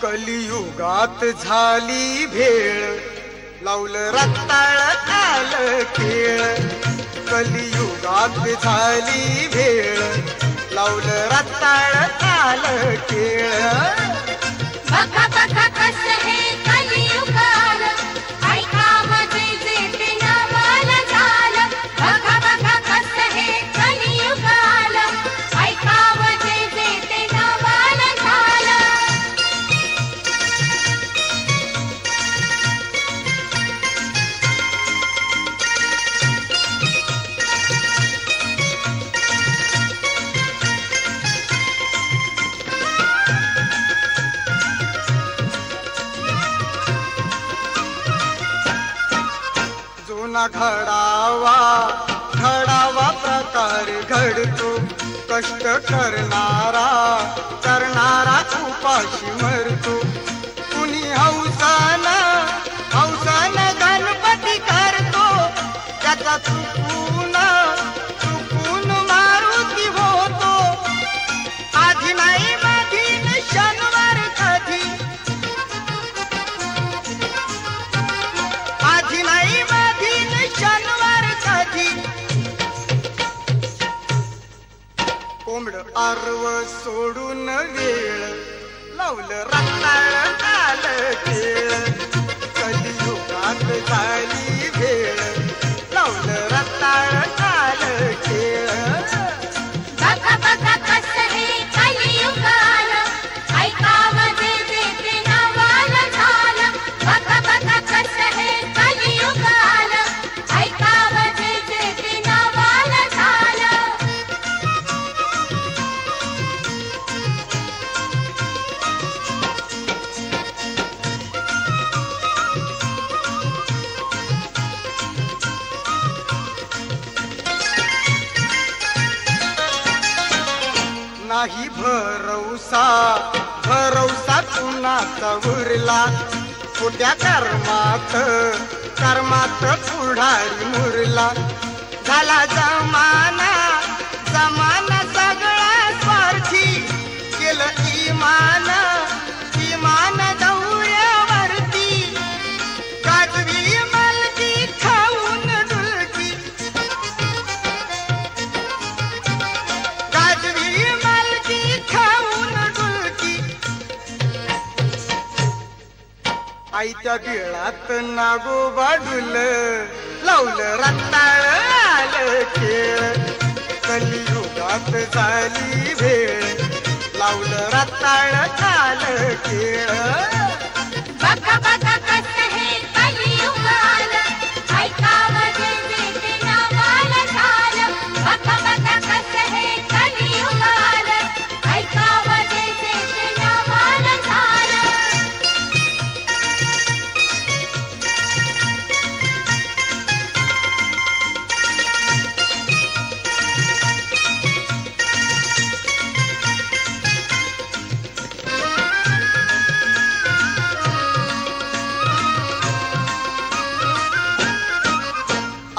कलियुगात झाली भेळ, लावलं रताळ आलं केळ. कलियुगात झाली भेळ, लावलं रताळ आलं केळ. बघा बघा कसं हे कलियुग आलं, ऐकावं जे जे ते नावाला झालं. बघा बघा कसं हे कलियुग आलं, ऐकावं जे जे ते नावाला झालं. जुना घडावा प्रकार घडतो, कष्ट करणारा उपाशी मरतो. कुणी हौसान गणपती करतो, त्याचा चुकून मारुती होतो. आधी नाही माधी शनिवार कधी, आधी नाही माधी शनिवार कधी. कोंबड आरव सोडून वेळ, लावलं रताळ आलं केळ. कलियुगात झाली भेळ, लावलं रताळ आलं केळ. बघा बघा कसं हे कलियुग आलं, ऐकावं जे जे ते नावाला झालं. बघा बघा कसं हे कलियुग आलं, ऐकावं जे जे ते नावाला झालं. नाही भरवसा कुणाचा उरला. कुठ्या कर्मात पुढारी मुरला. झाला जमाना सगळा स्वार्थी, केलं इमान दौऱ्यावरती. गाजवी मालकी खाऊन डुलकी, गाजवी मालकी खाऊन डुलकी. आईच्या बिळात नागोबा डुल, लावलं रताळ आलं केळ. कलियुगात झाली भेळ, लावलं रताळ आलं केळ. बघा बघा कसं हे कलियुग आलं, ऐकावं जे जे ते नावाला झालं. बघा बघा कसं हे कलियुग आलं, ऐकावं जे जे ते नावाला झालं.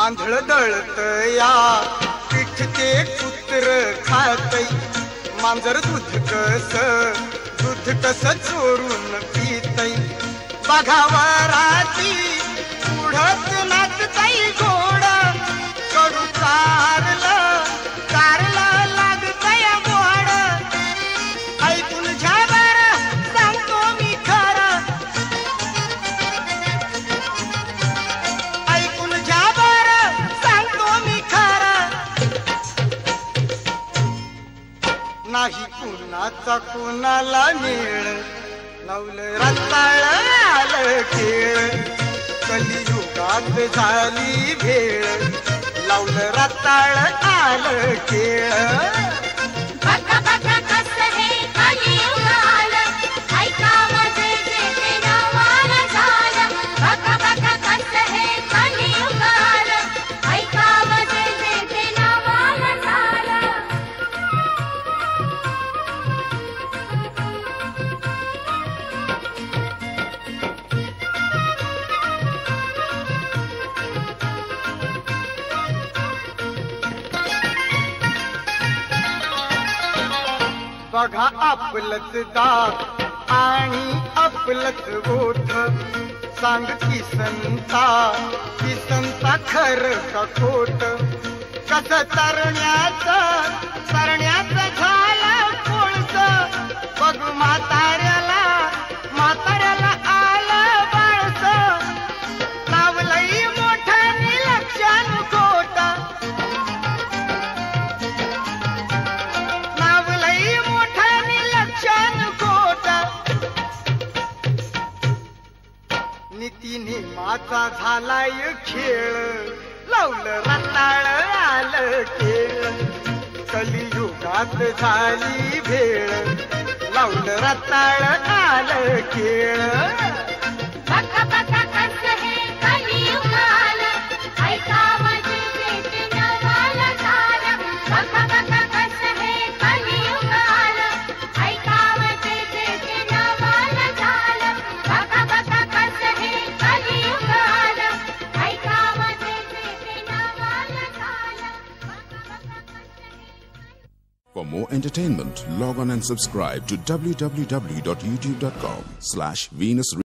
आंधळ दळत या पिठते कुत्र खातई. मांजर दूध कस चोरून पितई. बघावराची पुढत नाचतई गोड, कडू कारला लागतय गोड. ऐकून घ्या बरं सांगतो मी खरं, ऐकून घ्या बरं सांगतो मी खरं. नाही कुणाचा कुणाला मेळ, लावलं रताळ आलं केळ. कलियुगात झाली भेळ, लावलं रताळ आलं केळ. बघा बघा कसं हे कलियुग आलं, ऐकावं जे जे ते नावाला झालं. बघा बघा कसं हे कलियुग आलं, ऐकावं जे जे ते नावाला झालं. बघा आपलंच दात आणि आपलंच गोठ सांग की संता खरं का खोट कस तरण्याचं झालं कोळस बघ म्हाताऱ्याला आलं बाळस लावलंय मोठ्याने लक्षात खोट लावलंय मोठ्याने लक्षात खोट नीतीने माझा झालाय खेळ लावलं रताळ आलं केळ कलियुगात झाली भेळ लावलं रताळ आलं केळ बघा बघा कसं हे कलियुग आलं ऐकावं जे नवाला झालं बघा बघा कसं हे कलियुग आलं ऐकावं जे नवाला झालं बघा बघा कसं हे कलियुग आलं ऐकावं जे नवाला झालं. For more entertainment, log on and subscribe to www.youtube.com/Venus